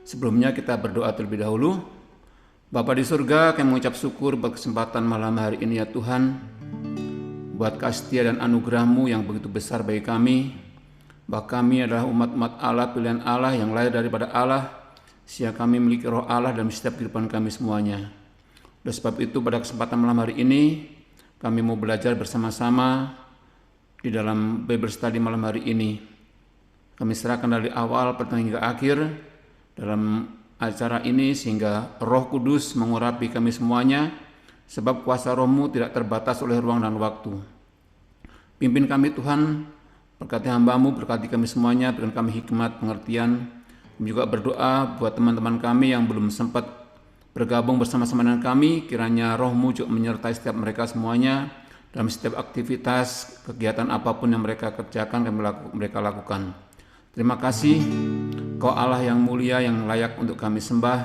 Sebelumnya kita berdoa terlebih dahulu. Bapa di surga, kami mengucap syukur buat kesempatan malam hari ini ya Tuhan, buat kasih setia dan anugerah-Mu yang begitu besar bagi kami, bahwa kami adalah umat-umat Allah, pilihan Allah yang lahir daripada Allah, sehingga kami memiliki roh Allah dalam setiap kehidupan kami semuanya. Oleh sebab itu pada kesempatan malam hari ini, kami mau belajar bersama-sama di dalam Bible Study malam hari ini. Kami serahkan dari awal pertengahan hingga akhir dalam acara ini, sehingga Roh Kudus mengurapi kami semuanya, sebab kuasa Roh-Mu tidak terbatas oleh ruang dan waktu. Pimpin kami Tuhan, berkati hamba-Mu, berkati kami semuanya, berikan kami hikmat, pengertian. Kami juga berdoa buat teman-teman kami yang belum sempat bergabung bersama-sama dengan kami, kiranya Roh-Mu juga menyertai setiap mereka semuanya, dalam setiap aktivitas, kegiatan apapun yang mereka kerjakan, mereka lakukan. Terima kasih, Kau Allah yang mulia, yang layak untuk kami sembah.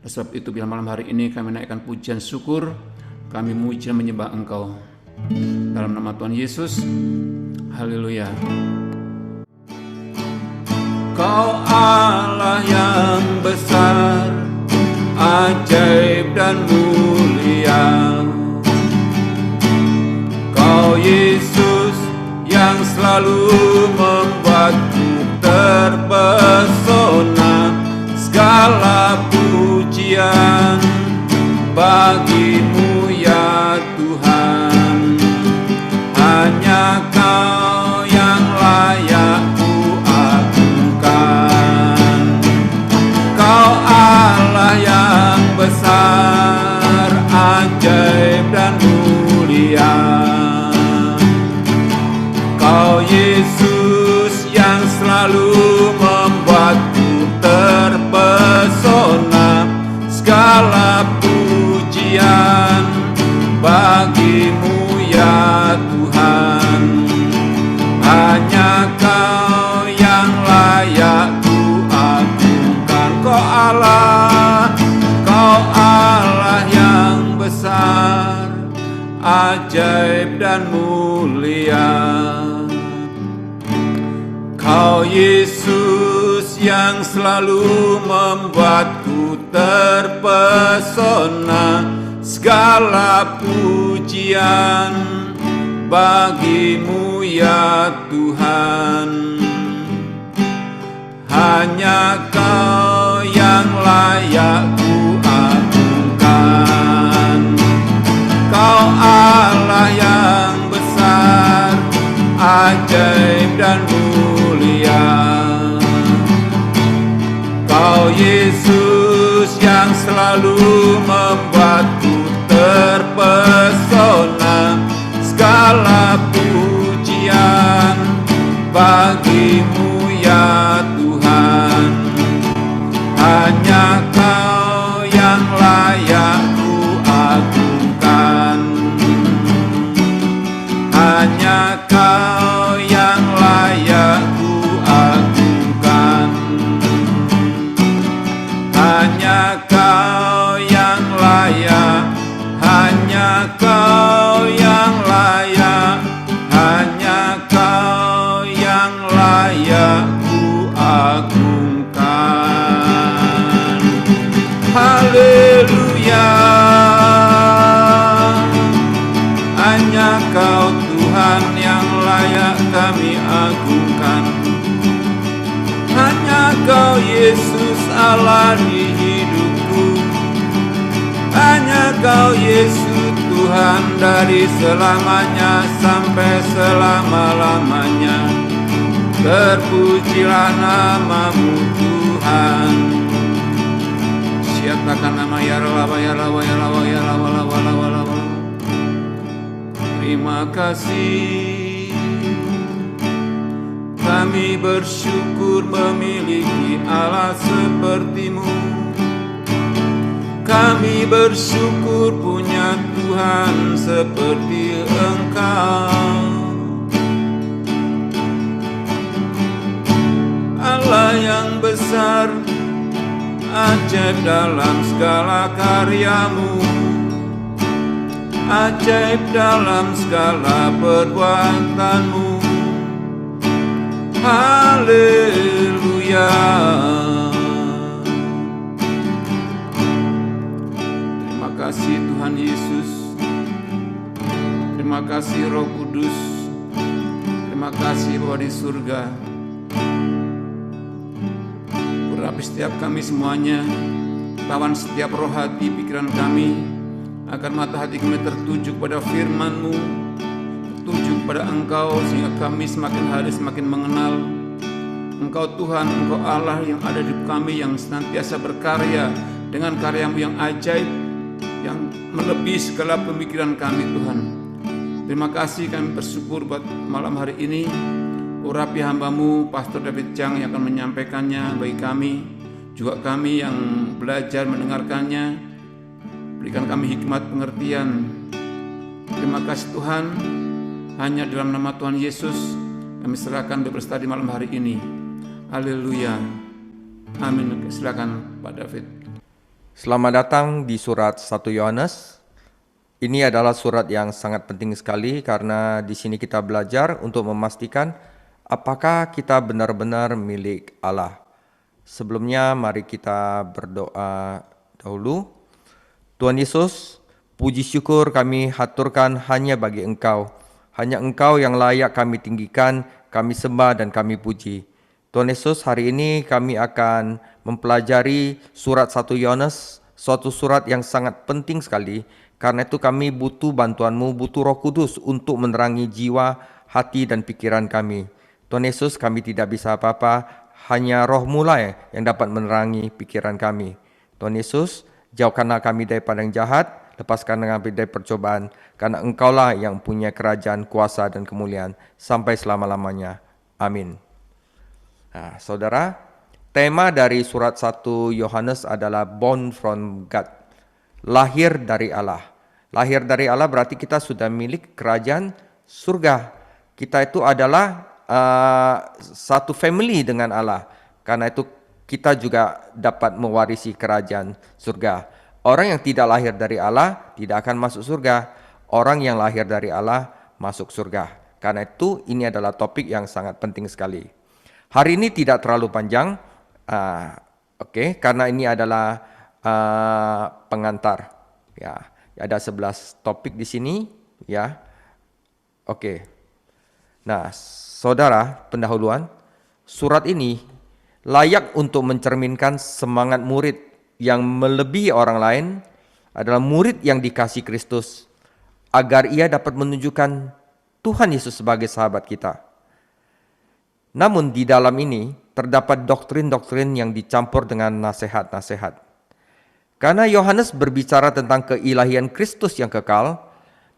Oleh sebab itu, bila malam hari ini kami naikkan pujian syukur, kami memuji dan menyembah Engkau. Dalam nama Tuhan Yesus, haleluya. Kau Allah yang besar, ajaib dan mulia. Kau Yesus yang selalu membuatku terpesona, segala pujian bagi-Mu ya Tuhan. Hanya Kau yang layak ku agungkan. Kau Allah yang besar, ajaib dan mulia. Kau Yesus yang selalu membuatku terpesona, segala pujian bagi-Mu ya Tuhan. Hanya Kau yang layak ku agungkan. Kau Allah yang besar, ajaib dan mulia. Kau Yesus yang selalu membuatku terpesona, segala pujian bagi-Mu ya Tuhan. Hanya Kau yang layak ku agungkan. Kau Allah yang besar, ajaib dan mulia. Kau Yesus yang selalu membuatku terpesona, segala pujian bagi-Mu ya Tuhan. Hanya Kau yang layak ku agungkan. Hanya Kau yang layak ku agungkan. Hanya Kau yang layak, hanya Kau yang layak, hanya Kau yang layak ku agungkan. Haleluya. Hanya Kau Tuhan yang layak kami agungkan. Hanya Kau Yesus Allah di hidupku. Hanya Kau Yesus Tuhan dari selamanya sampai selama-lamanya. Terpujilah nama-Mu Tuhan. Siapkan nama ya Allah, ya Allah, ya Allah, ya Allah, ya Allah. Terima kasih, kami bersyukur memiliki Allah seperti-Mu. Kami bersyukur punya Tuhan seperti Engkau. Allah yang besar, ajaib dalam segala karya-Mu, ajaib dalam segala perbuatan-Mu. Haleluya. Tuhan Yesus. Terima kasih Roh Kudus. Terima kasih Bapa di surga. Urapi setiap kami semuanya, lawan setiap roh hati pikiran kami, agar mata hati kami tertuju pada firman-Mu, tertuju pada Engkau, sehingga kami semakin hari semakin mengenal Engkau Tuhan, Engkau Allah yang ada di kami, yang senantiasa berkarya dengan karya-Mu yang ajaib, yang melebihi segala pemikiran kami Tuhan. Terima kasih, kami bersyukur buat malam hari ini. Urapi hamba-Mu, Pastor David Chang, yang akan menyampaikannya bagi kami, juga kami yang belajar mendengarkannya. Berikan kami hikmat pengertian. Terima kasih Tuhan. Hanya dalam nama Tuhan Yesus kami serahkan beberapa di malam hari ini. Haleluya. Amin. Silakan Pak David. Selamat datang di surat 1 Yohanes. Ini adalah surat yang sangat penting sekali karena di sini kita belajar untuk memastikan apakah kita benar-benar milik Allah. Sebelumnya mari kita berdoa dahulu. Tuhan Yesus, puji syukur kami haturkan hanya bagi Engkau. Hanya Engkau yang layak kami tinggikan, kami sembah dan kami puji. Tuhan Yesus, hari ini kami akan mempelajari surat 1 Yohanes, suatu surat yang sangat penting sekali. Karena itu kami butuh bantuan-Mu, butuh Roh Kudus untuk menerangi jiwa, hati dan pikiran kami. Tuhan Yesus, kami tidak bisa apa-apa, hanya Roh-Mu lah yang dapat menerangi pikiran kami. Tuhan Yesus, jauhkanlah kami daripada yang jahat, lepaskan kami dari percobaan, karena Engkau-lah yang punya kerajaan, kuasa dan kemuliaan sampai selama-lamanya. Amin. Nah, saudara, tema dari surat 1 Yohanes adalah born from God, lahir dari Allah. Lahir dari Allah berarti kita sudah milik kerajaan surga. Kita itu adalah satu family dengan Allah. Karena itu kita juga dapat mewarisi kerajaan surga. Orang yang tidak lahir dari Allah tidak akan masuk surga. Orang yang lahir dari Allah masuk surga. Karena itu ini adalah topik yang sangat penting sekali. Hari ini tidak terlalu panjang, karena ini adalah pengantar. Ya, ada 11 topik di sini, ya. Nah, saudara, pendahuluan, surat ini layak untuk mencerminkan semangat murid yang melebihi orang lain, adalah murid yang dikasihi Kristus, agar ia dapat menunjukkan Tuhan Yesus sebagai sahabat kita. Namun di dalam ini terdapat doktrin-doktrin yang dicampur dengan nasihat-nasihat. Karena Yohanes berbicara tentang keilahian Kristus yang kekal,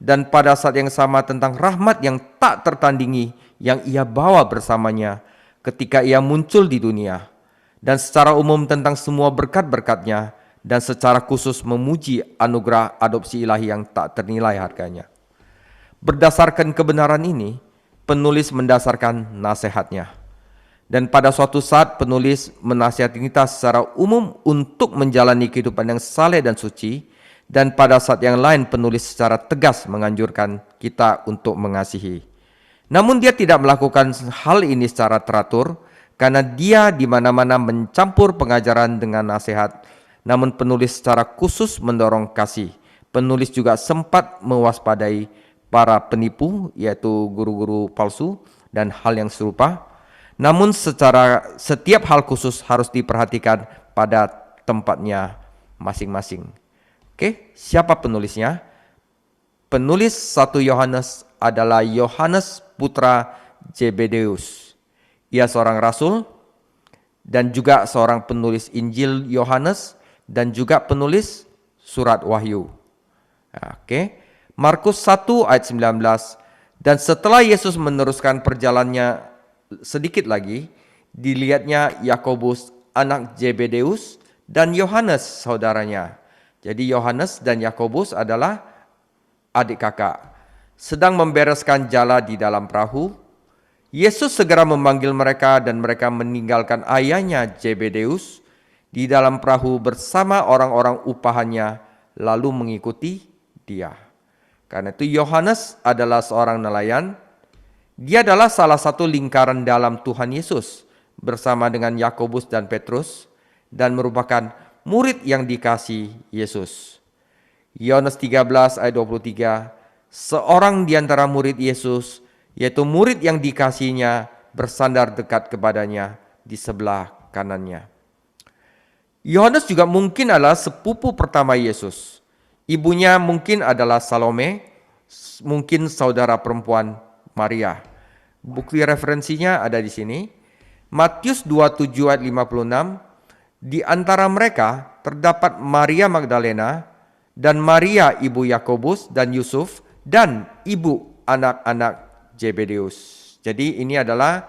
dan pada saat yang sama tentang rahmat yang tak tertandingi yang ia bawa bersamanya ketika ia muncul di dunia, dan secara umum tentang semua berkat-berkatnya, dan secara khusus memuji anugerah adopsi ilahi yang tak ternilai harganya. Berdasarkan kebenaran ini, penulis mendasarkan nasihatnya. Dan pada suatu saat penulis menasihati kita secara umum untuk menjalani kehidupan yang saleh dan suci, dan pada saat yang lain penulis secara tegas menganjurkan kita untuk mengasihi. Namun dia tidak melakukan hal ini secara teratur, karena dia di mana-mana mencampur pengajaran dengan nasihat. Namun penulis secara khusus mendorong kasih. Penulis juga sempat mewaspadai para penipu, yaitu guru-guru palsu dan hal yang serupa. Namun setiap hal khusus harus diperhatikan pada tempatnya masing-masing. Siapa penulisnya? Penulis 1 Yohanes adalah Yohanes putra Zebedeus. Ia seorang rasul dan juga seorang penulis Injil Yohanes dan juga penulis surat Wahyu. Markus 1 ayat 19. Dan setelah Yesus meneruskan perjalanannya sedikit lagi, dilihatnya Yakobus anak Zebedeus dan Yohanes saudaranya. Jadi Yohanes dan Yakobus adalah adik kakak. Sedang membereskan jala di dalam perahu. Yesus segera memanggil mereka dan mereka meninggalkan ayahnya Zebedeus di dalam perahu bersama orang-orang upahannya lalu mengikuti dia. Karena itu Yohanes adalah seorang nelayan. Dia adalah salah satu lingkaran dalam Tuhan Yesus bersama dengan Yakobus dan Petrus dan merupakan murid yang dikasihi Yesus. Yohanes 13 ayat 23, seorang di antara murid Yesus, yaitu murid yang dikasihinya, bersandar dekat kepadanya di sebelah kanannya. Yohanes juga mungkin adalah sepupu pertama Yesus. Ibunya mungkin adalah Salome, mungkin saudara perempuan Maria. Bukti referensinya ada di sini. Matius 27 ayat 56, di antara mereka terdapat Maria Magdalena dan Maria ibu Yakobus dan Yusuf dan ibu anak-anak Zebedeus. Jadi ini adalah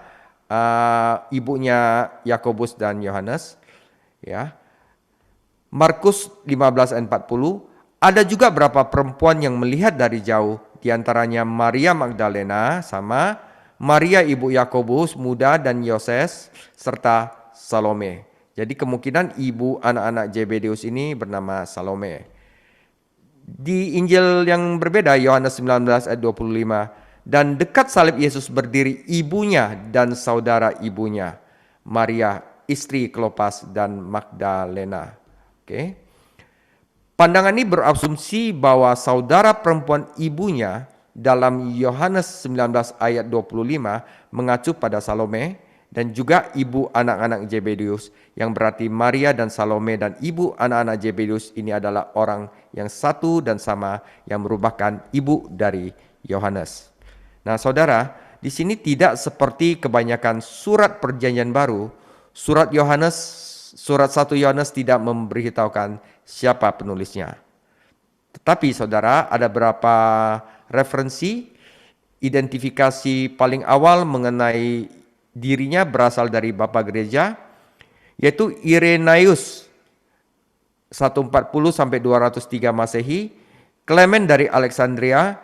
ibunya Yakobus dan Yohanes, ya. Markus 15 ayat 40, ada juga beberapa perempuan yang melihat dari jauh, di antaranya Maria Magdalena sama Maria ibu Yakobus muda dan Yoses serta Salome. Jadi kemungkinan ibu anak-anak Zebedeus ini bernama Salome. Di Injil yang berbeda, Yohanes 19 ayat 25, dan dekat salib Yesus berdiri ibunya dan saudara ibunya, Maria istri Klopas dan Magdalena. Oke. Pandangan ini berasumsi bahwa saudara perempuan ibunya dalam Yohanes 19 ayat 25 mengacu pada Salome dan juga ibu anak-anak Zebedeus, yang berarti Maria dan Salome dan ibu anak-anak Zebedeus ini adalah orang yang satu dan sama yang merupakan ibu dari Yohanes. Nah, saudara, di sini tidak seperti kebanyakan surat Perjanjian Baru, surat 1 Yohanes tidak memberitahukan siapa penulisnya. Tetapi saudara, ada beberapa referensi identifikasi paling awal mengenai dirinya berasal dari Bapak Gereja, yaitu Irenaeus 140 sampai 203 Masehi, Clement dari Alexandria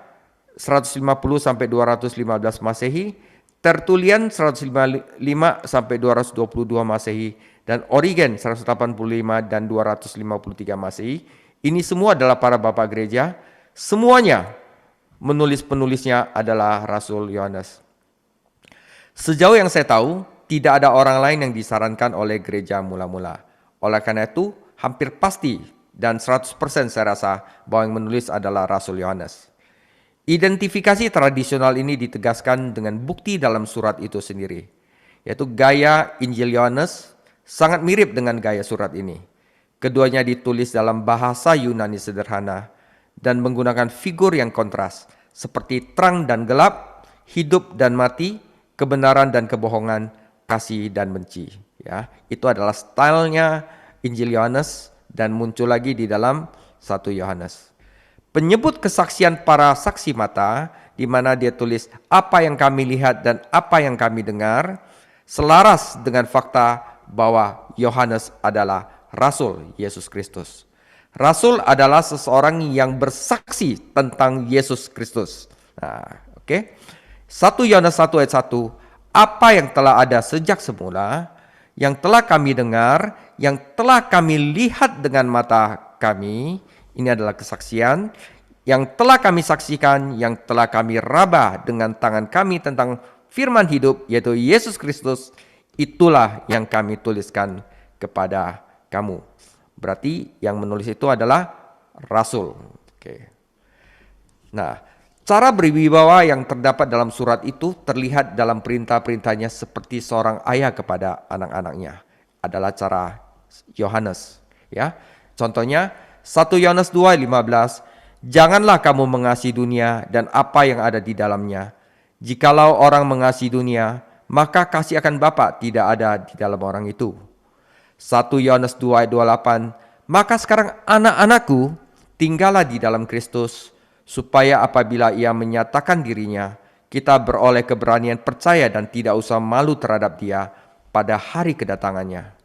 150 sampai 215 Masehi, Tertullian 155 sampai 222 Masehi, dan Origen 185 dan 253 Masehi. Ini semua adalah para bapak gereja. Semuanya penulisnya adalah Rasul Yohanes. Sejauh yang saya tahu, tidak ada orang lain yang disarankan oleh gereja mula-mula. Oleh karena itu, hampir pasti dan 100% saya rasa bahwa yang menulis adalah Rasul Yohanes. Identifikasi tradisional ini ditegaskan dengan bukti dalam surat itu sendiri, yaitu gaya Injil Yohanes sangat mirip dengan gaya surat ini. Keduanya ditulis dalam bahasa Yunani sederhana dan menggunakan figur yang kontras, seperti terang dan gelap, hidup dan mati, kebenaran dan kebohongan, kasih dan benci. Ya, itu adalah stylenya Injil Yohanes dan muncul lagi di dalam 1 Yohanes. Penyebut kesaksian para saksi mata, di mana dia tulis apa yang kami lihat dan apa yang kami dengar, selaras dengan fakta bahwa Yohanes adalah Rasul Yesus Kristus. Rasul adalah seseorang yang bersaksi tentang Yesus Kristus. Nah, oke. 1 Yohanes 1 ayat 1, apa yang telah ada sejak semula, yang telah kami dengar, yang telah kami lihat dengan mata kami, ini adalah kesaksian, yang telah kami saksikan, yang telah kami raba dengan tangan kami tentang firman hidup, yaitu Yesus Kristus, itulah yang kami tuliskan kepada kamu. Berarti yang menulis itu adalah Rasul. Oke. Nah, cara berwibawa yang terdapat dalam surat itu terlihat dalam perintah-perintahnya seperti seorang ayah kepada anak-anaknya. Adalah cara Yohanes. Ya, contohnya 1 Yohanes 2:15, janganlah kamu mengasihi dunia dan apa yang ada di dalamnya. Jikalau orang mengasihi dunia, maka kasih akan Bapa tidak ada di dalam orang itu. 1 Yohanes 2:28, maka sekarang anak-anakku, tinggallah di dalam Kristus, supaya apabila ia menyatakan dirinya, kita beroleh keberanian percaya dan tidak usah malu terhadap dia pada hari kedatangannya.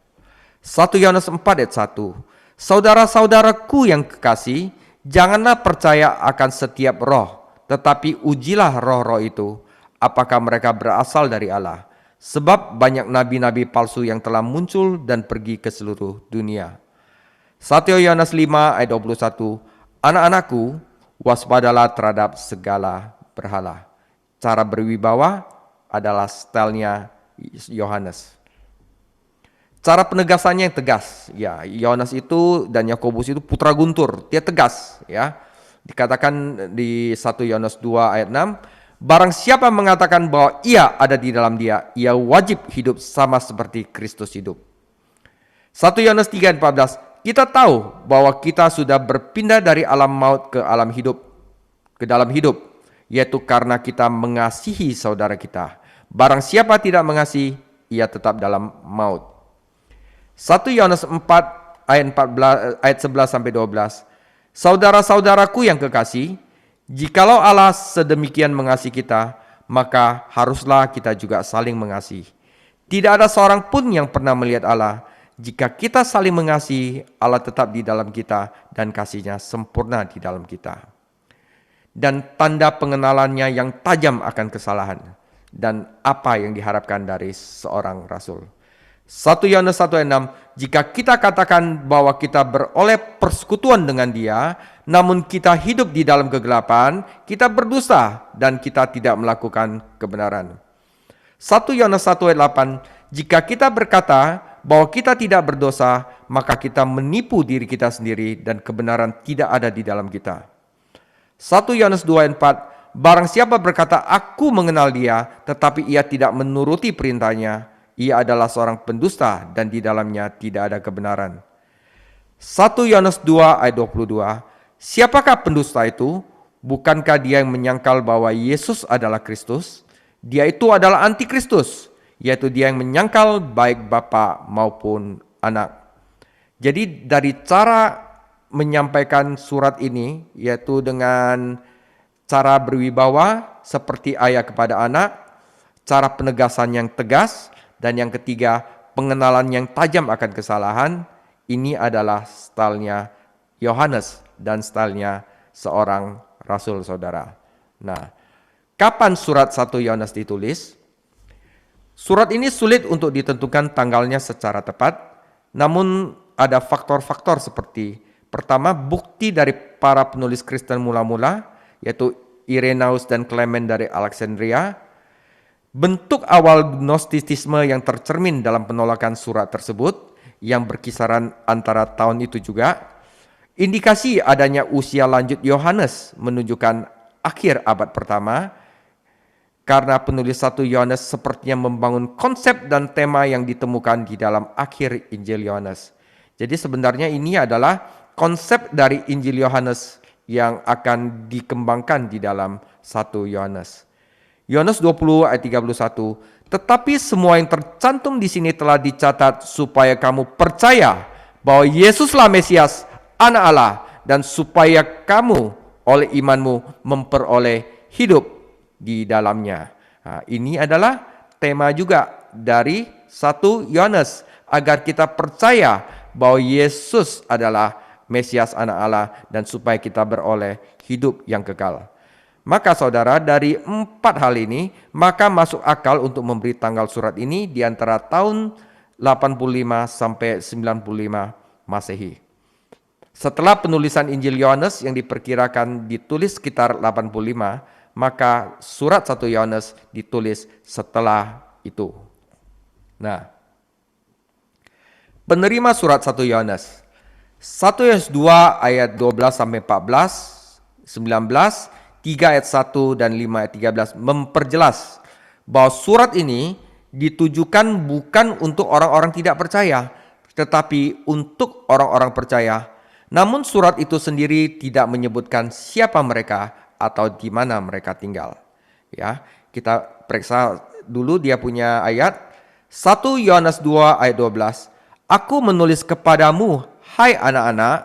1 Yohanes 4:1, saudara-saudaraku yang kekasih, janganlah percaya akan setiap roh, tetapi ujilah roh-roh itu, apakah mereka berasal dari Allah. Sebab banyak nabi-nabi palsu yang telah muncul dan pergi ke seluruh dunia. 1 Yohanes 5 ayat 21, anak-anakku, waspadalah terhadap segala berhala. Cara berwibawa adalah stylenya Yohanes. Cara penegasannya yang tegas. Ya, Yohanes itu dan Yakobus itu putra guntur, dia tegas, ya. Dikatakan di 1 Yohanes 2 ayat 6, barang siapa mengatakan bahwa ia ada di dalam dia, ia wajib hidup sama seperti Kristus hidup. 1 Yohanes 3 ayat 14, kita tahu bahwa kita sudah berpindah dari alam maut ke alam hidup, ke dalam hidup, yaitu karena kita mengasihi saudara kita. Barang siapa tidak mengasihi, ia tetap dalam maut. 1 Yohanes 4 ayat 11 sampai 12. Saudara-saudaraku yang kekasih, jikalau Allah sedemikian mengasihi kita, maka haruslah kita juga saling mengasihi. Tidak ada seorang pun yang pernah melihat Allah. Jika kita saling mengasihi, Allah tetap di dalam kita dan kasih-Nya sempurna di dalam kita. Dan tanda pengenalannya yang tajam akan kesalahan dan apa yang diharapkan dari seorang rasul. 1 Yohanes 1 ayat 6, jika kita katakan bahwa kita beroleh persekutuan dengan Dia, namun kita hidup di dalam kegelapan, kita berdosa dan kita tidak melakukan kebenaran. 1 Yohanes 1 ayat 8, jika kita berkata bahwa kita tidak berdosa, maka kita menipu diri kita sendiri dan kebenaran tidak ada di dalam kita. 1 Yohanes 2 ayat 4, barang siapa berkata aku mengenal Dia, tetapi ia tidak menuruti perintahnya, ia adalah seorang pendusta dan di dalamnya tidak ada kebenaran. 1 Yohanes 2 ayat 22, siapakah pendusta itu? Bukankah dia yang menyangkal bahwa Yesus adalah Kristus? Dia itu adalah antikristus, yaitu dia yang menyangkal baik Bapa maupun Anak. Jadi dari cara menyampaikan surat ini, yaitu dengan cara berwibawa seperti ayah kepada anak, cara penegasan yang tegas, dan yang ketiga, pengenalan yang tajam akan kesalahan. Ini adalah stylenya Yohanes dan stylenya seorang rasul, saudara. Nah, kapan surat 1 Yohanes ditulis? Surat ini sulit untuk ditentukan tanggalnya secara tepat, namun ada faktor-faktor seperti pertama, bukti dari para penulis Kristen mula-mula, yaitu Irenaeus dan Clement dari Alexandria. Bentuk awal gnostisisme yang tercermin dalam penolakan surat tersebut yang berkisaran antara tahun itu juga. Indikasi adanya usia lanjut Yohanes menunjukkan akhir abad pertama, karena penulis 1 Yohanes sepertinya membangun konsep dan tema yang ditemukan di dalam akhir Injil Yohanes. Jadi sebenarnya ini adalah konsep dari Injil Yohanes yang akan dikembangkan di dalam 1 Yohanes. Yohanes 20 ayat 31, tetapi semua yang tercantum di sini telah dicatat supaya kamu percaya bahwa Yesuslah Mesias, Anak Allah, dan supaya kamu oleh imanmu memperoleh hidup di dalamnya. Nah, ini adalah tema juga dari 1 Yohanes, agar kita percaya bahwa Yesus adalah Mesias, Anak Allah, dan supaya kita beroleh hidup yang kekal. Maka saudara, dari 4 hal ini, maka masuk akal untuk memberi tanggal surat ini di antara tahun 85 sampai 95 Masehi. Setelah penulisan Injil Yohanes yang diperkirakan ditulis sekitar 85, maka surat 1 Yohanes ditulis setelah itu. Nah, penerima surat 1 Yohanes. 1 Yohanes 2 ayat 12 sampai 14, 19, 3 ayat 1 dan 5 ayat 13 memperjelas bahwa surat ini ditujukan bukan untuk orang-orang tidak percaya, tetapi untuk orang-orang percaya. Namun surat itu sendiri tidak menyebutkan siapa mereka atau di mana mereka tinggal. Ya, kita periksa dulu dia punya ayat. 1 Yohanes 2 ayat 12. Aku menulis kepadamu, hai anak-anak.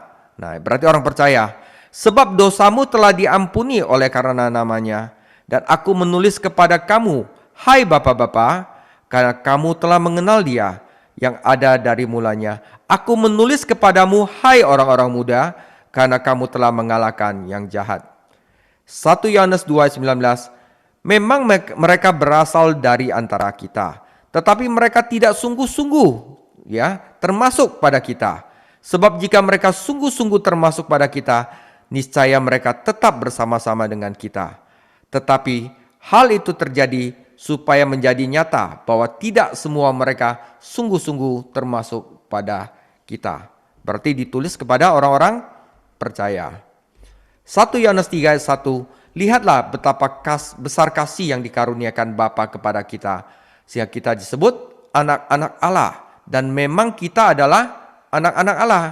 Nah, berarti orang percaya. Sebab dosamu telah diampuni oleh karena namanya. Dan aku menulis kepada kamu, hai bapak-bapak, karena kamu telah mengenal Dia yang ada dari mulanya. Aku menulis kepadamu, hai orang-orang muda, karena kamu telah mengalahkan yang jahat. 1 Yohanes 2 ayat 19. Memang mereka berasal dari antara kita, tetapi mereka tidak sungguh-sungguh ya termasuk pada kita. Sebab jika mereka sungguh-sungguh termasuk pada kita, niscaya mereka tetap bersama-sama dengan kita. Tetapi hal itu terjadi supaya menjadi nyata bahwa tidak semua mereka sungguh-sungguh termasuk pada kita. Berarti ditulis kepada orang-orang percaya. 1 Yohanes 3 ayat 1, lihatlah betapa besar kasih yang dikaruniakan Bapa kepada kita, sehingga kita disebut anak-anak Allah, dan memang kita adalah anak-anak Allah.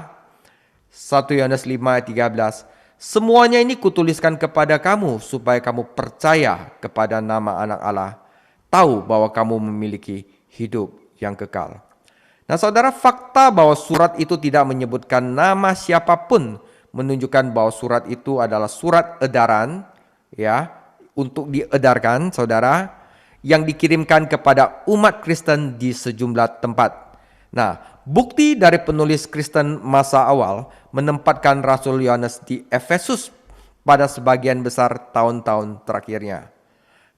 1 Yohanes 5 ayat 13, semuanya ini kutuliskan kepada kamu supaya kamu percaya kepada nama anak Allah, tahu bahwa kamu memiliki hidup yang kekal. Nah saudara, fakta bahwa surat itu tidak menyebutkan nama siapapun menunjukkan bahwa surat itu adalah surat edaran, ya, untuk diedarkan, saudara, yang dikirimkan kepada umat Kristen di sejumlah tempat. Nah, bukti dari penulis Kristen masa awal menempatkan Rasul Yohanes di Efesus pada sebagian besar tahun-tahun terakhirnya.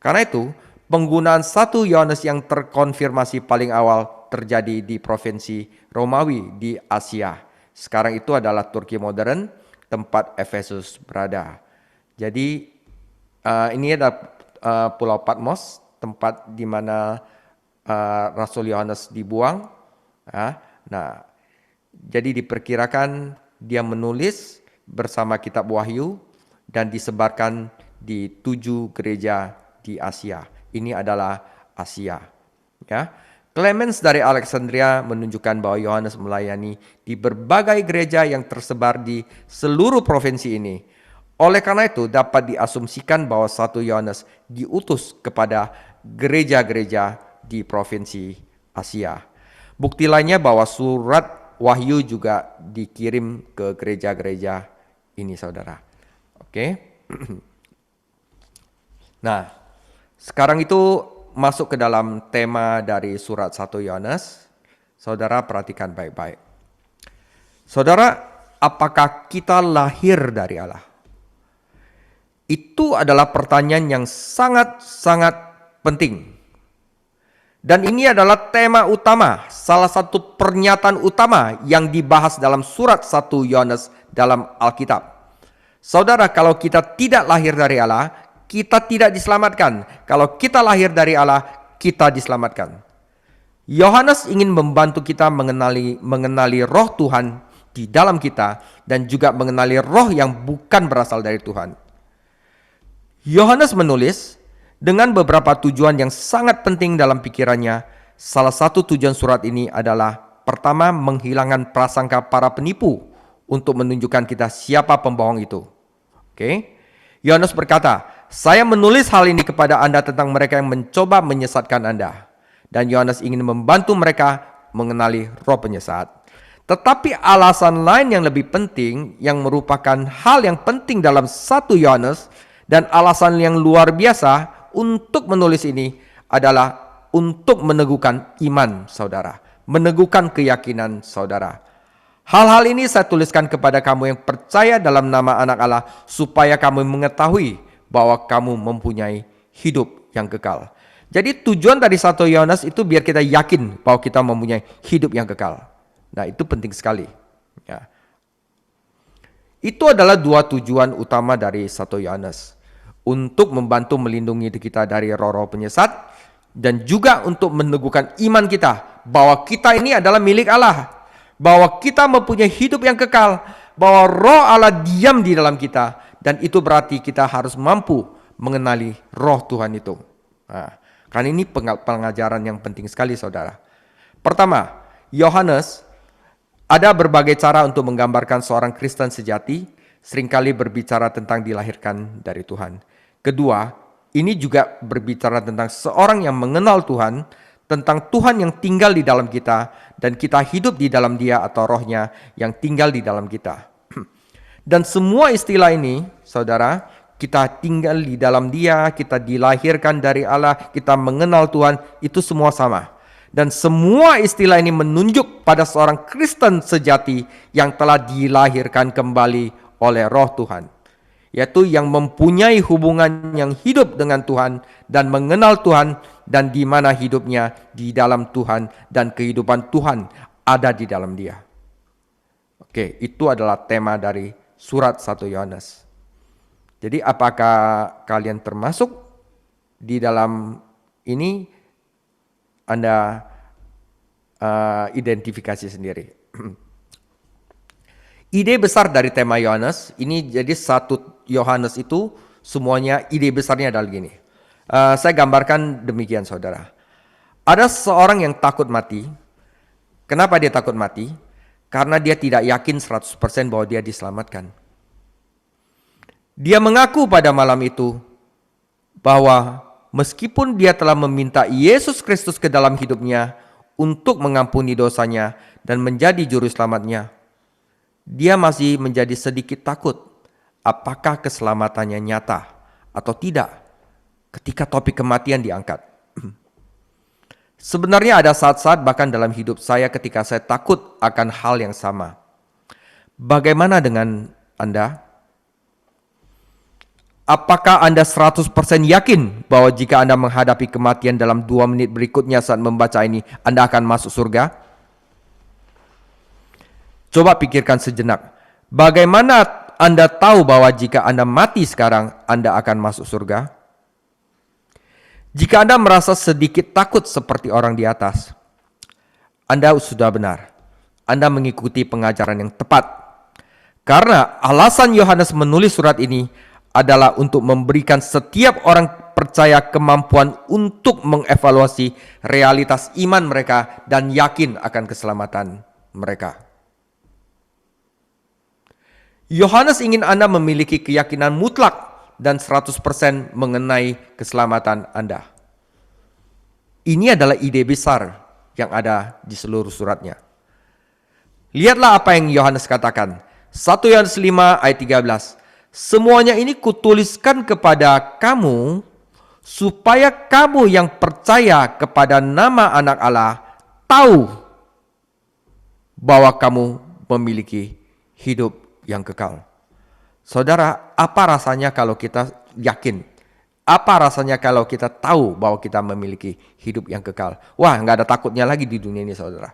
Karena itu, penggunaan 1 Yohanes yang terkonfirmasi paling awal terjadi di provinsi Romawi di Asia. Sekarang itu adalah Turki modern, tempat Efesus berada. Jadi ini adalah Pulau Patmos, tempat di mana Rasul Yohanes dibuang. Nah, jadi diperkirakan dia menulis bersama kitab Wahyu dan disebarkan di 7 gereja di Asia. Ini adalah Asia. Ya. Clemens dari Alexandria menunjukkan bahwa Yohanes melayani di berbagai gereja yang tersebar di seluruh provinsi ini. Oleh karena itu dapat diasumsikan bahwa 1 Yohanes diutus kepada gereja-gereja di provinsi Asia. Bukti lainnya bahwa surat Wahyu juga dikirim ke gereja-gereja ini, saudara. Oke. Nah, sekarang itu masuk ke dalam tema dari surat 1 Yohanes. Saudara perhatikan baik-baik. Saudara, apakah kita lahir dari Allah? Itu adalah pertanyaan yang sangat-sangat penting. Dan ini adalah tema utama, salah satu pernyataan utama yang dibahas dalam surat 1 Yohanes dalam Alkitab. Saudara, kalau kita tidak lahir dari Allah, kita tidak diselamatkan. Kalau kita lahir dari Allah, kita diselamatkan. Yohanes ingin membantu kita mengenali roh Tuhan di dalam kita dan juga mengenali roh yang bukan berasal dari Tuhan. Yohanes menulis dengan beberapa tujuan yang sangat penting dalam pikirannya. Salah satu tujuan surat ini adalah pertama, menghilangkan prasangka para penipu untuk menunjukkan kita siapa pembohong itu. Oke. Yohanes berkata, saya menulis hal ini kepada Anda tentang mereka yang mencoba menyesatkan Anda. Dan Yohanes ingin membantu mereka mengenali roh penyesat. Tetapi alasan lain yang lebih penting, yang merupakan hal yang penting dalam 1 Yohanes, dan alasan yang luar biasa untuk menulis ini adalah untuk meneguhkan iman saudara, meneguhkan keyakinan saudara. Hal-hal ini saya tuliskan kepada kamu yang percaya dalam nama anak Allah, supaya kamu mengetahui bahwa kamu mempunyai hidup yang kekal. Jadi tujuan dari 1 Yohanes itu biar kita yakin bahwa kita mempunyai hidup yang kekal. Nah, itu penting sekali. Ya. Itu adalah 2 tujuan utama dari 1 Yohanes. Untuk membantu melindungi kita dari roh-roh penyesat, dan juga untuk meneguhkan iman kita bahwa kita ini adalah milik Allah, bahwa kita mempunyai hidup yang kekal, bahwa roh Allah diam di dalam kita, dan itu berarti kita harus mampu mengenali roh Tuhan itu. Nah, kan ini pengajaran yang penting sekali saudara. Pertama, Yohanes ada berbagai cara untuk menggambarkan seorang Kristen sejati, seringkali berbicara tentang dilahirkan dari Tuhan. Kedua, ini juga berbicara tentang seorang yang mengenal Tuhan, tentang Tuhan yang tinggal di dalam kita, dan kita hidup di dalam Dia atau rohnya yang tinggal di dalam kita. Dan semua istilah ini, saudara, kita tinggal di dalam Dia, kita dilahirkan dari Allah, kita mengenal Tuhan, itu semua sama. Dan semua istilah ini menunjuk pada seorang Kristen sejati yang telah dilahirkan kembali oleh roh Tuhan, yaitu yang mempunyai hubungan yang hidup dengan Tuhan dan mengenal Tuhan, dan di mana hidupnya di dalam Tuhan dan kehidupan Tuhan ada di dalam Dia. Oke, itu adalah tema dari surat 1 Yohanes. Jadi apakah kalian termasuk di dalam Ini Anda identifikasi sendiri. Ide besar dari tema Yohanes, ini jadi 1 Yohanes itu semuanya ide besarnya adalah gini. Saya gambarkan demikian saudara. Ada seorang yang takut mati. Kenapa dia takut mati? Karena dia tidak yakin 100% bahwa dia diselamatkan. Dia mengaku pada malam itu bahwa meskipun dia telah meminta Yesus Kristus ke dalam hidupnya untuk mengampuni dosanya dan menjadi juru selamatnya, dia masih menjadi sedikit takut apakah keselamatannya nyata atau tidak ketika topik kematian diangkat. Sebenarnya ada saat-saat bahkan dalam hidup saya ketika saya takut akan hal yang sama. Bagaimana dengan Anda? Apakah Anda 100% yakin bahwa jika Anda menghadapi kematian dalam 2 menit berikutnya saat membaca ini, Anda akan masuk surga? Coba pikirkan sejenak. Bagaimana Anda tahu bahwa jika Anda mati sekarang, Anda akan masuk surga? Jika Anda merasa sedikit takut seperti orang di atas, Anda sudah benar. Anda mengikuti pengajaran yang tepat. Karena alasan Yohanes menulis surat ini adalah untuk memberikan setiap orang percaya kemampuan untuk mengevaluasi realitas iman mereka dan yakin akan keselamatan mereka. Yohanes ingin Anda memiliki keyakinan mutlak dan 100% mengenai keselamatan Anda. Ini adalah ide besar yang ada di seluruh suratnya. Lihatlah apa yang Yohanes katakan. 1 Yohanes 5 ayat 13. Semuanya ini kutuliskan kepada kamu supaya kamu yang percaya kepada nama Anak Allah tahu bahwa kamu memiliki hidup yang kekal. Saudara, apa rasanya kalau kita yakin? Apa rasanya kalau kita tahu bahwa kita memiliki hidup yang kekal? Wah, nggak ada takutnya lagi di dunia ini, saudara.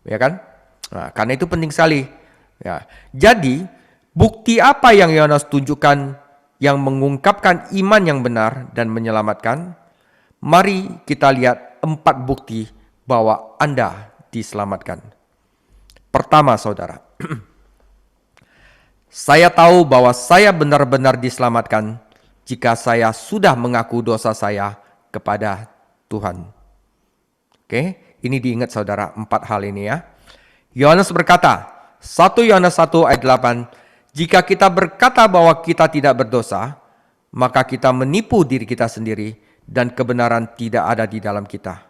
Ya kan? Nah, karena itu penting sekali. Ya. Jadi, bukti apa yang Yohanes tunjukkan yang mengungkapkan iman yang benar dan menyelamatkan? Mari kita lihat 4 bukti bahwa Anda diselamatkan. Pertama, saudara. Saya tahu bahwa saya benar-benar diselamatkan jika saya sudah mengaku dosa saya kepada Tuhan. Oke, ini diingat saudara 4 hal ini ya. Yohanes berkata, 1 Yohanes 1 ayat 8, jika kita berkata bahwa kita tidak berdosa, maka kita menipu diri kita sendiri dan kebenaran tidak ada di dalam kita.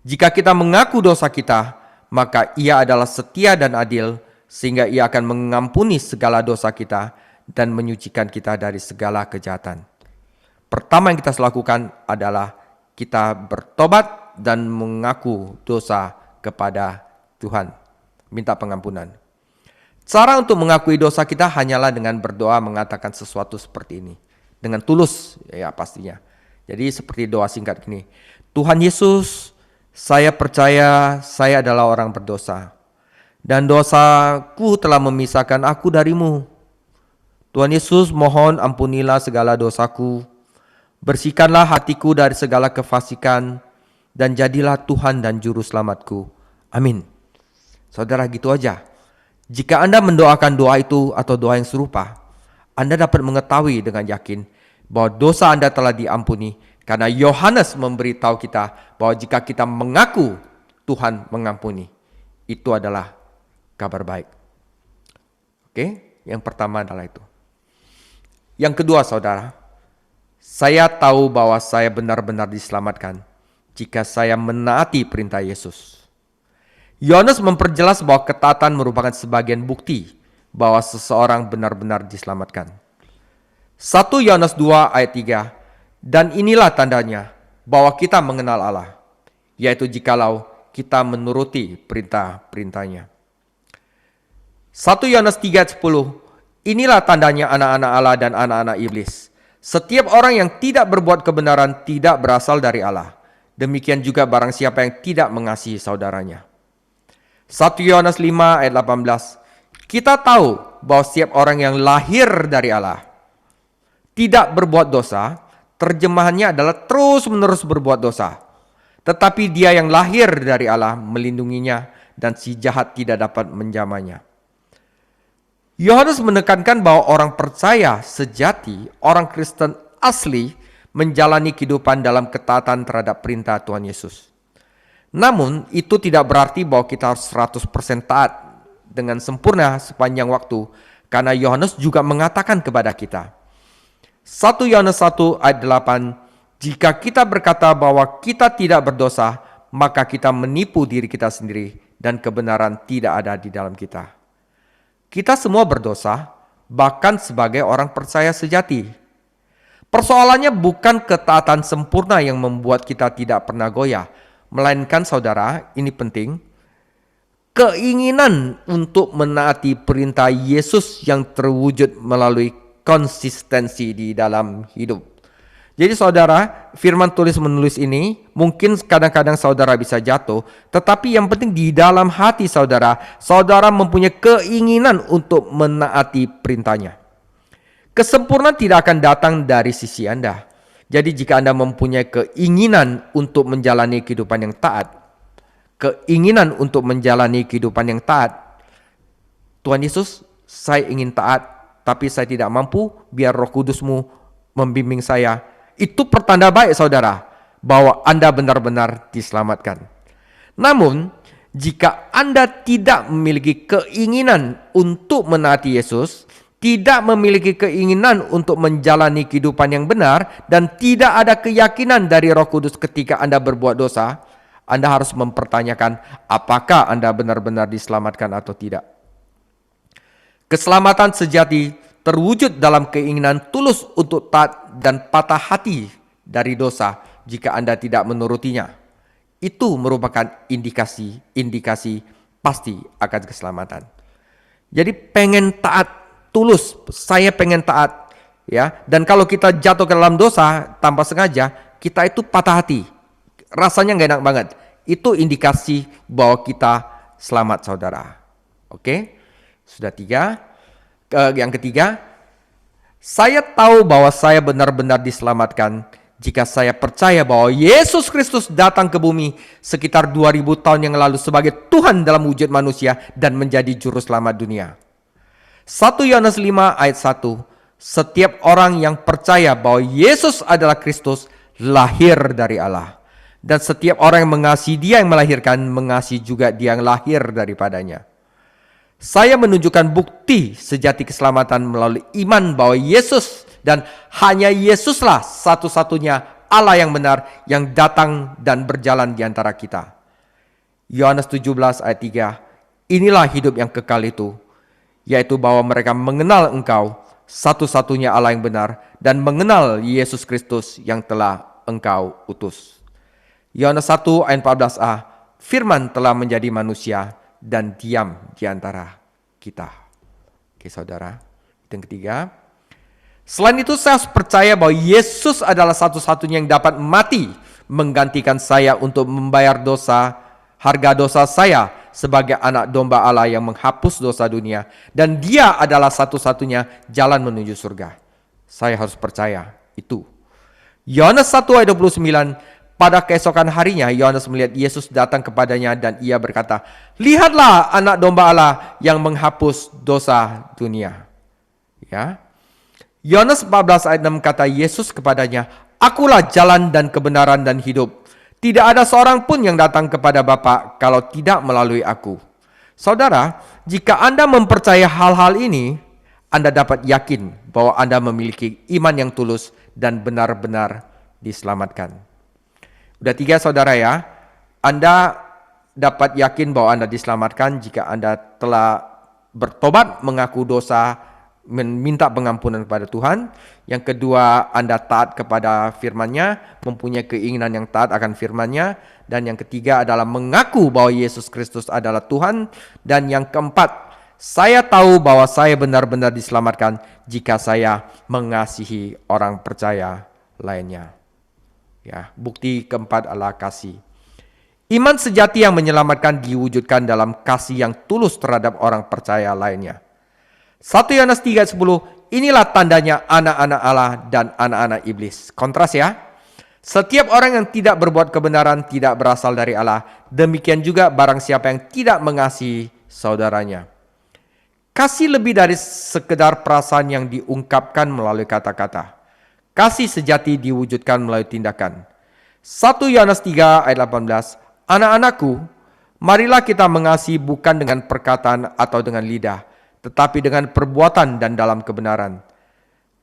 Jika kita mengaku dosa kita, maka Ia adalah setia dan adil, sehingga Ia akan mengampuni segala dosa kita dan menyucikan kita dari segala kejahatan. Pertama yang kita lakukan adalah kita bertobat dan mengaku dosa kepada Tuhan. Minta pengampunan. Cara untuk mengakui dosa kita hanyalah dengan berdoa mengatakan sesuatu seperti ini. Dengan tulus, ya pastinya. Jadi seperti doa singkat gini. Tuhan Yesus, saya percaya saya adalah orang berdosa. Dan dosaku telah memisahkan aku darimu. Tuhan Yesus, mohon ampunilah segala dosaku. Bersihkanlah hatiku dari segala kefasikan. Dan jadilah Tuhan dan Juru Selamatku. Amin. Saudara, gitu aja. Jika Anda mendoakan doa itu atau doa yang serupa, Anda dapat mengetahui dengan yakin bahwa dosa Anda telah diampuni. Karena Yohanes memberitahu kita bahwa jika kita mengaku, Tuhan mengampuni. Itu adalah kabar baik. Oke, yang pertama adalah itu. Yang kedua, saudara, saya tahu bahwa saya benar-benar diselamatkan jika saya menaati perintah Yesus. Yohanes memperjelas bahwa ketaatan merupakan sebagian bukti bahwa seseorang benar-benar diselamatkan. 1 Yohanes 2 ayat 3, dan inilah tandanya bahwa kita mengenal Allah, yaitu jikalau kita menuruti perintah-perintahnya. 1 Yohanes 3:10, inilah tandanya anak-anak Allah dan anak-anak iblis. Setiap orang yang tidak berbuat kebenaran tidak berasal dari Allah. Demikian juga barang siapa yang tidak mengasihi saudaranya. 1 Yohanes 5 ayat 18, kita tahu bahwa setiap orang yang lahir dari Allah tidak berbuat dosa, terjemahannya adalah terus-menerus berbuat dosa. Tetapi Dia yang lahir dari Allah melindunginya dan si jahat tidak dapat menjamahnya. Yohanes menekankan bahwa orang percaya sejati, orang Kristen asli, menjalani kehidupan dalam ketaatan terhadap perintah Tuhan Yesus. Namun, itu tidak berarti bahwa kita harus 100% taat dengan sempurna sepanjang waktu, karena Yohanes juga mengatakan kepada kita. 1 Yohanes 1 ayat 8, jika kita berkata bahwa kita tidak berdosa, maka kita menipu diri kita sendiri dan kebenaran tidak ada di dalam kita. Kita semua berdosa, bahkan sebagai orang percaya sejati. Persoalannya bukan ketaatan sempurna yang membuat kita tidak pernah goyah, melainkan saudara, ini penting, keinginan untuk menaati perintah Yesus yang terwujud melalui konsistensi di dalam hidup. Jadi saudara, firman tulis menulis ini mungkin kadang-kadang saudara bisa jatuh, tetapi yang penting di dalam hati saudara, saudara mempunyai keinginan untuk menaati perintahnya. Kesempurnaan tidak akan datang dari sisi Anda. Jadi jika Anda mempunyai keinginan untuk menjalani kehidupan yang taat, Tuhan Yesus, saya ingin taat, tapi saya tidak mampu, biar Roh Kudus-Mu membimbing saya. Itu pertanda baik saudara, bahwa Anda benar-benar diselamatkan. Namun, jika Anda tidak memiliki keinginan untuk menaati Yesus, tidak memiliki keinginan untuk menjalani kehidupan yang benar, dan tidak ada keyakinan dari Roh Kudus ketika Anda berbuat dosa, Anda harus mempertanyakan apakah Anda benar-benar diselamatkan atau tidak. Keselamatan sejati terwujud dalam keinginan tulus untuk taat dan patah hati dari dosa jika Anda tidak menurutinya. Itu merupakan indikasi pasti akan keselamatan. Jadi pengen taat tulus, saya pengen taat, ya. Dan kalau kita jatuh ke dalam dosa tanpa sengaja, kita itu patah hati. Rasanya nggak enak banget. Itu indikasi bahwa kita selamat saudara. Oke? Sudah 3. Yang ketiga, saya tahu bahwa saya benar-benar diselamatkan jika saya percaya bahwa Yesus Kristus datang ke bumi sekitar 2000 tahun yang lalu sebagai Tuhan dalam wujud manusia dan menjadi juru selamat dunia. 1 Yohanes 5 ayat 1, setiap orang yang percaya bahwa Yesus adalah Kristus lahir dari Allah. Dan setiap orang yang mengasihi Dia yang melahirkan, mengasihi juga Dia yang lahir daripadanya. Saya menunjukkan bukti sejati keselamatan melalui iman bahwa Yesus dan hanya Yesuslah satu-satunya Allah yang benar yang datang dan berjalan di antara kita. Yohanes 17 ayat 3, inilah hidup yang kekal itu, yaitu bahwa mereka mengenal Engkau, satu-satunya Allah yang benar, dan mengenal Yesus Kristus yang telah Engkau utus. Yohanes 1 ayat 14a, firman telah menjadi manusia dan diam di antara kita. Oke saudara, yang ketiga, selain itu saya percaya bahwa Yesus adalah satu-satunya yang dapat mati menggantikan saya untuk membayar harga dosa saya sebagai anak domba Allah yang menghapus dosa dunia, dan Dia adalah satu-satunya jalan menuju surga. Saya harus percaya itu. Yohanes 1 ayat 29, pada keesokan harinya Yohanes melihat Yesus datang kepadanya dan ia berkata, lihatlah anak domba Allah yang menghapus dosa dunia. Ya. Yohanes 14 ayat 6 kata Yesus kepadanya, akulah jalan dan kebenaran dan hidup. Tidak ada seorang pun yang datang kepada Bapa kalau tidak melalui aku. Saudara, jika Anda mempercaya hal-hal ini, Anda dapat yakin bahwa Anda memiliki iman yang tulus dan benar-benar diselamatkan. Udah 3 saudara ya, Anda dapat yakin bahwa Anda diselamatkan jika Anda telah bertobat, mengaku dosa, meminta pengampunan kepada Tuhan. Yang kedua, Anda taat kepada firman-Nya, mempunyai keinginan yang taat akan firman-Nya. Dan yang ketiga adalah mengaku bahwa Yesus Kristus adalah Tuhan. Dan yang keempat, saya tahu bahwa saya benar-benar diselamatkan jika saya mengasihi orang percaya lainnya. Ya, bukti keempat adalah kasih. Iman sejati yang menyelamatkan diwujudkan dalam kasih yang tulus terhadap orang percaya lainnya. 1 Yohanes 3:10, inilah tandanya anak-anak Allah dan anak-anak iblis. Kontras ya. Setiap orang yang tidak berbuat kebenaran tidak berasal dari Allah. Demikian juga barang siapa yang tidak mengasihi saudaranya. Kasih lebih dari sekedar perasaan yang diungkapkan melalui kata-kata. Kasih sejati diwujudkan melalui tindakan. 1 Yohanes 3 ayat 18, anak-anakku, marilah kita mengasihi bukan dengan perkataan atau dengan lidah, tetapi dengan perbuatan dan dalam kebenaran.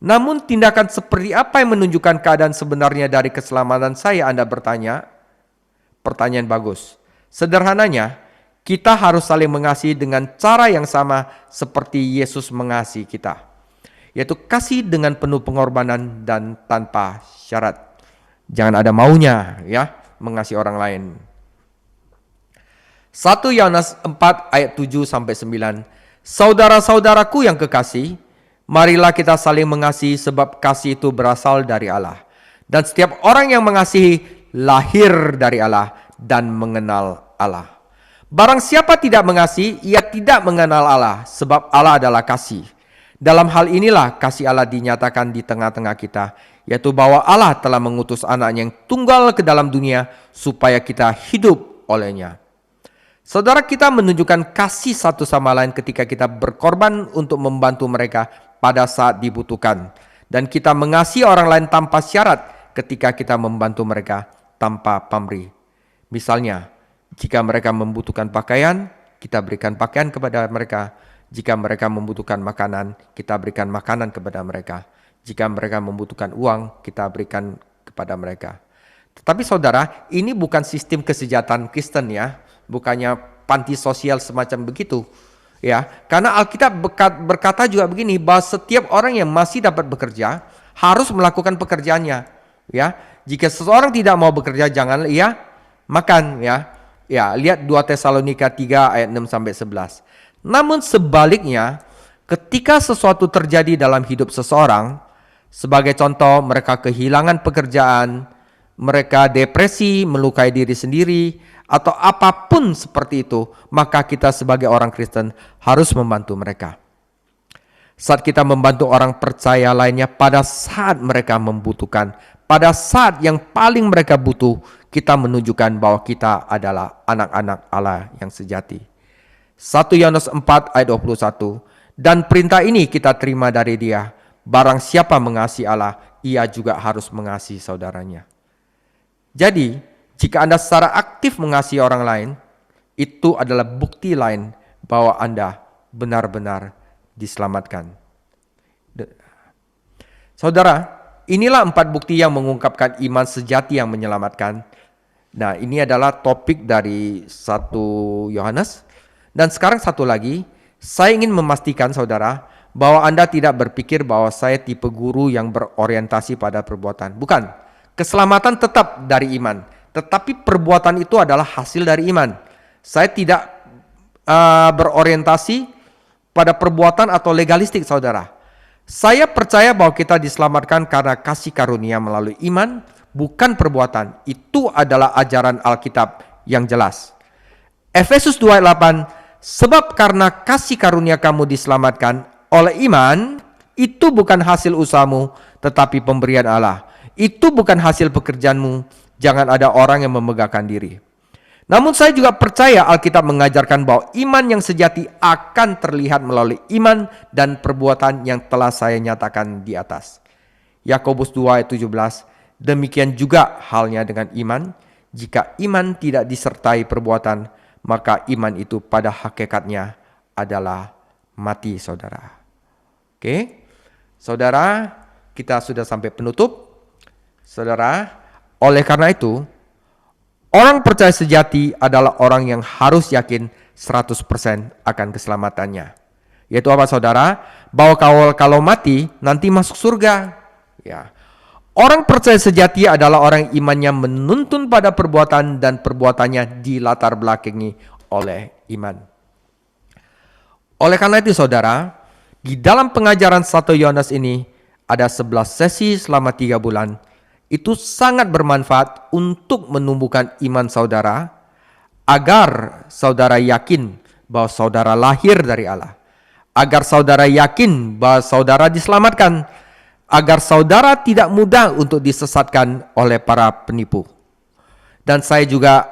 Namun tindakan seperti apa yang menunjukkan keadaan sebenarnya dari keselamatan saya, Anda bertanya? Pertanyaan bagus. Sederhananya, kita harus saling mengasihi dengan cara yang sama seperti Yesus mengasihi kita, yaitu kasih dengan penuh pengorbanan dan tanpa syarat. Jangan ada maunya ya, mengasihi orang lain. 1 Yohanes 4 ayat 7 sampai 9. Saudara-saudaraku yang kekasih, marilah kita saling mengasihi sebab kasih itu berasal dari Allah. Dan setiap orang yang mengasihi lahir dari Allah dan mengenal Allah. Barang siapa tidak mengasihi, ia tidak mengenal Allah sebab Allah adalah kasih. Dalam hal inilah kasih Allah dinyatakan di tengah-tengah kita, yaitu bahwa Allah telah mengutus anaknya yang tunggal ke dalam dunia supaya kita hidup olehnya. Saudara, kita menunjukkan kasih satu sama lain ketika kita berkorban untuk membantu mereka pada saat dibutuhkan. Dan kita mengasihi orang lain tanpa syarat ketika kita membantu mereka tanpa pamrih. Misalnya, jika mereka membutuhkan pakaian, kita berikan pakaian kepada mereka. Jika mereka membutuhkan makanan, kita berikan makanan kepada mereka. Jika mereka membutuhkan uang, kita berikan kepada mereka. Tetapi saudara, ini bukan sistem kesejahteraan Kristen ya. Bukannya panti sosial semacam begitu. Ya, karena Alkitab berkata juga begini, bahwa setiap orang yang masih dapat bekerja harus melakukan pekerjaannya. Ya, jika seseorang tidak mau bekerja, jangan ia makan ya. Ya, lihat 2 Tesalonika 3 ayat 6 sampai 11. Namun sebaliknya, ketika sesuatu terjadi dalam hidup seseorang, sebagai contoh mereka kehilangan pekerjaan, mereka depresi, melukai diri sendiri, atau apapun seperti itu, maka kita sebagai orang Kristen harus membantu mereka. Saat kita membantu orang percaya lainnya pada saat mereka membutuhkan, pada saat yang paling mereka butuh, kita menunjukkan bahwa kita adalah anak-anak Allah yang sejati. 1 Yohanes 4 ayat 21. Dan perintah ini kita terima dari Dia, barang siapa mengasihi Allah, ia juga harus mengasihi saudaranya. Jadi, jika Anda secara aktif mengasihi orang lain, itu adalah bukti lain bahwa Anda benar-benar diselamatkan. Saudara, inilah 4 bukti yang mengungkapkan iman sejati yang menyelamatkan. Nah, ini adalah topik dari 1 Yohanes. Dan sekarang satu lagi, saya ingin memastikan saudara bahwa Anda tidak berpikir bahwa saya tipe guru yang berorientasi pada perbuatan. Bukan, keselamatan tetap dari iman, tetapi perbuatan itu adalah hasil dari iman. Saya tidak berorientasi pada perbuatan atau legalistik saudara. Saya percaya bahwa kita diselamatkan karena kasih karunia melalui iman, bukan perbuatan. Itu adalah ajaran Alkitab yang jelas. Efesus 2 ayat 8, sebab karena kasih karunia kamu diselamatkan oleh iman, itu bukan hasil usahamu, tetapi pemberian Allah. Itu bukan hasil pekerjaanmu, jangan ada orang yang memegahkan diri. Namun saya juga percaya Alkitab mengajarkan bahwa iman yang sejati akan terlihat melalui iman dan perbuatan yang telah saya nyatakan di atas. Yakobus 2 ayat 17, demikian juga halnya dengan iman, jika iman tidak disertai perbuatan, maka iman itu pada hakikatnya adalah mati saudara. Oke, saudara, kita sudah sampai penutup. Saudara, oleh karena itu, orang percaya sejati adalah orang yang harus yakin 100% akan keselamatannya. Yaitu apa saudara? Bahwa kalau mati nanti masuk surga. Ya. Orang percaya sejati adalah orang yang imannya menuntun pada perbuatan dan perbuatannya dilatar belakangi oleh iman. Oleh karena itu saudara, di dalam pengajaran 1 Yohanes ini ada 11 sesi selama 3 bulan. Itu sangat bermanfaat untuk menumbuhkan iman saudara agar saudara yakin bahwa saudara lahir dari Allah. agar saudara yakin bahwa saudara diselamatkan, agar saudara tidak mudah untuk disesatkan oleh para penipu. Dan saya juga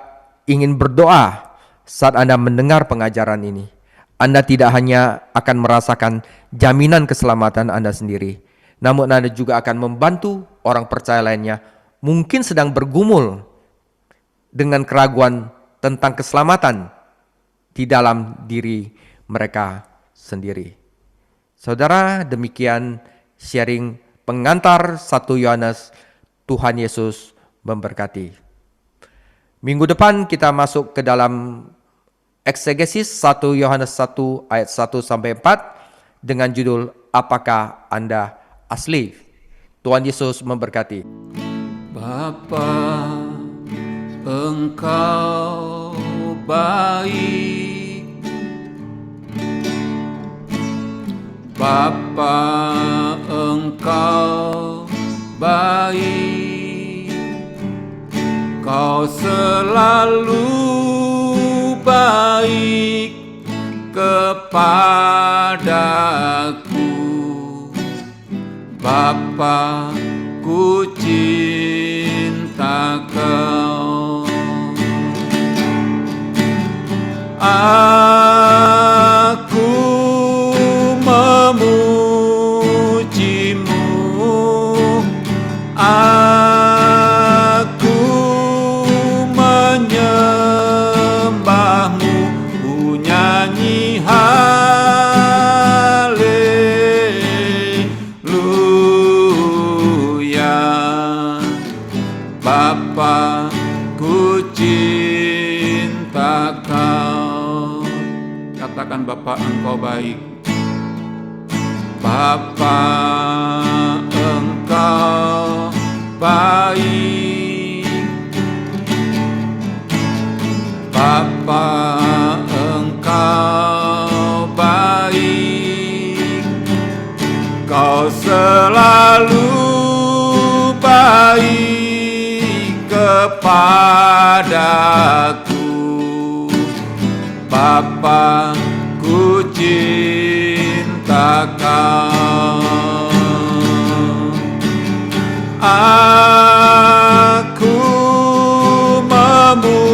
ingin berdoa saat Anda mendengar pengajaran ini. Anda tidak hanya akan merasakan jaminan keselamatan Anda sendiri, namun Anda juga akan membantu orang percaya lainnya, mungkin sedang bergumul dengan keraguan tentang keselamatan di dalam diri mereka sendiri. Saudara, demikian sharing pengantar 1 Yohanes. Tuhan Yesus memberkati. Minggu depan kita masuk ke dalam eksegesis 1 Yohanes 1 ayat 1 sampai 4 dengan judul Apakah Anda Asli? Tuhan Yesus memberkati. Bapa, Engkau baik. Bapa, Engkau baik. Kau selalu baik kepadaku. Bapa, ku cinta Kau. Aku memujimu, aku menyembahmu, ku nyanyi haleluya. Bapa, ku cinta Kau. Katakan, Bapa, Engkau baik. Bapa, Engkau baik. Bapa, Engkau baik. Kau selalu baik kepadaku. Bapa, ku cinta Kau. Aku memujimu,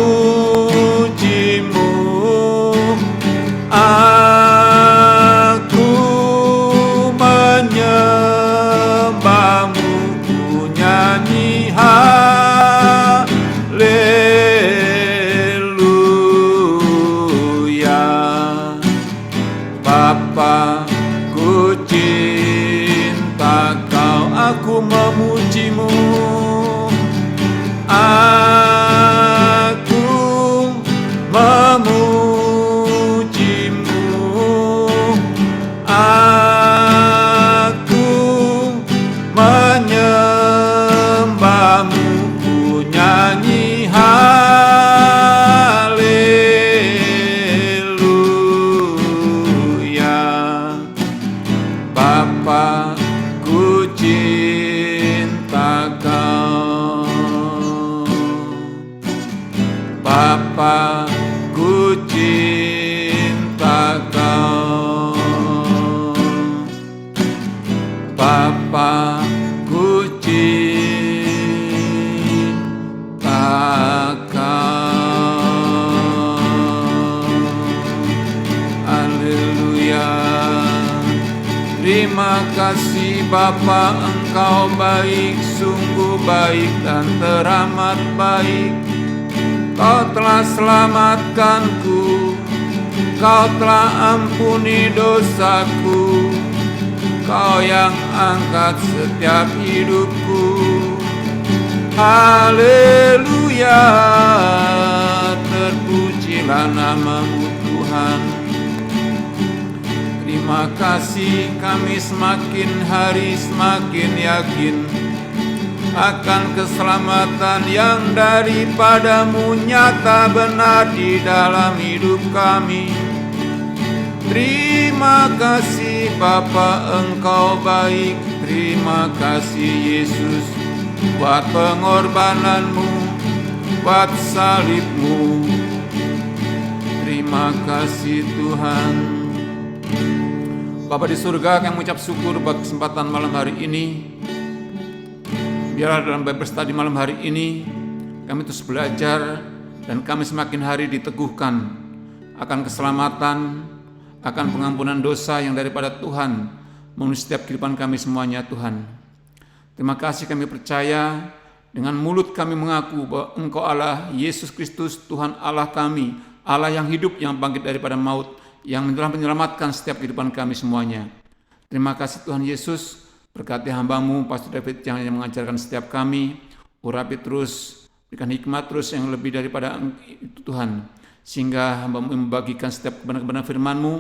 aku menyembahmu, ku nyanyi haleluya. Bapa, ku cinta Kau. Aku memujimu, aku memujimu, aku menyembahmu, ku nyanyi haleluya. Bapa, ku cinta Kau. Bapa, ku cinta Kau. Bapa, ku cinta Kau. Haleluya. Terima kasih Bapa, Engkau baik, sungguh baik dan teramat baik. Kau telah selamatkanku, Kau telah ampuni dosaku, Kau yang angkat setiap hidupku. Haleluya, terpujilah nama-Mu Tuhan. Terima kasih, kami semakin hari semakin yakin akan keselamatan yang daripada-Mu nyata benar di dalam hidup kami. Terima kasih Bapa, Engkau baik. Terima kasih Yesus buat pengorbanan-Mu, buat salib-Mu. Terima kasih Tuhan. Bapa di surga, kami mengucap syukur buat kesempatan malam hari ini. Biarlah dalam Bible study malam hari ini kami terus belajar dan kami semakin hari diteguhkan akan keselamatan, akan pengampunan dosa yang daripada Tuhan memenuhi setiap kehidupan kami semuanya, Tuhan. Terima kasih, kami percaya dengan mulut kami mengaku bahwa Engkau Allah Yesus Kristus, Tuhan Allah kami, Allah yang hidup, yang bangkit daripada maut, yang telah menyelamatkan setiap kehidupan kami semuanya. Terima kasih Tuhan Yesus, berkati hamba-Mu Pastor David yang mengajarkan setiap kami, urapi terus, berikan hikmat terus yang lebih daripada itu Tuhan, sehingga hamba-Mu membagikan setiap kebenaran firman-Mu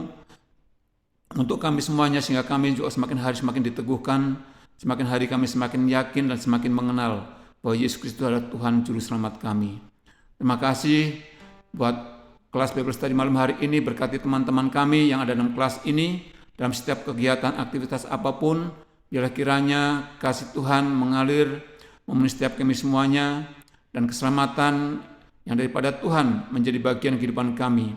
untuk kami semuanya, sehingga kami juga semakin hari semakin diteguhkan, semakin hari kami semakin yakin dan semakin mengenal bahwa Yesus Kristus adalah Tuhan Juru Selamat kami. Terima kasih buat kelas Bible Study malam hari ini, berkati teman-teman kami yang ada dalam kelas ini, dalam setiap kegiatan aktivitas apapun, biarlah kiranya kasih Tuhan mengalir, memenuhi setiap kami semuanya, dan keselamatan yang daripada Tuhan menjadi bagian kehidupan kami.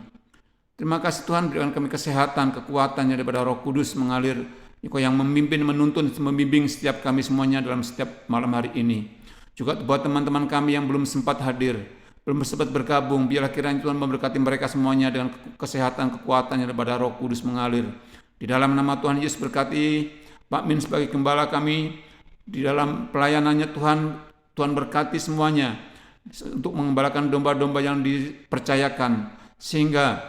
Terima kasih Tuhan, berikan kami kesehatan, kekuatan yang daripada Roh Kudus mengalir, Engkau yang memimpin, menuntun, membimbing setiap kami semuanya dalam setiap malam hari ini. Juga buat teman-teman kami yang belum sempat hadir, belum sempat bergabung, biarlah kiranya Tuhan memberkati mereka semuanya dengan kesehatan, kekuatan yang daripada Roh Kudus mengalir. Di dalam nama Tuhan Yesus, berkati Pak Min sebagai gembala kami di dalam pelayanannya Tuhan. Tuhan berkati semuanya untuk mengembalakan domba-domba yang dipercayakan, sehingga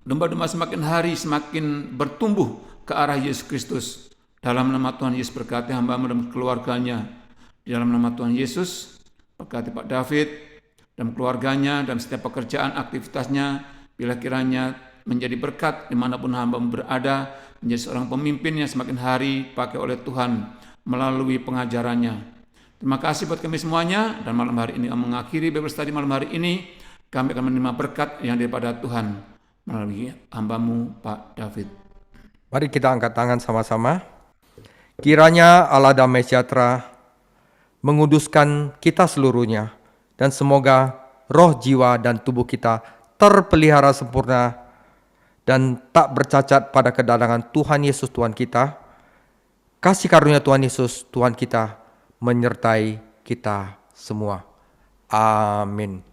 domba-domba semakin hari semakin bertumbuh ke arah Yesus Kristus. Dalam nama Tuhan Yesus, berkati hamba-Mu dan keluarganya. Di dalam nama Tuhan Yesus, berkati Pak David dan keluarganya dan setiap pekerjaan aktivitasnya, bila kiranya menjadi berkat dimanapun hamba-Mu berada, menjadi seorang pemimpin yang semakin hari dipakai oleh Tuhan melalui pengajarannya. Terima kasih buat kami semuanya, dan malam hari ini kami mengakhiri Bible Study malam hari ini. Kami akan menerima berkat yang daripada Tuhan melalui hamba-Mu Pak David. Mari kita angkat tangan sama-sama. Kiranya Allah damai sejahtera menguduskan kita seluruhnya, dan semoga roh, jiwa, dan tubuh kita terpelihara sempurna dan tak bercacat pada kedatangan Tuhan Yesus Tuhan kita. Kasih karunia Tuhan Yesus Tuhan kita menyertai kita semua. Amin.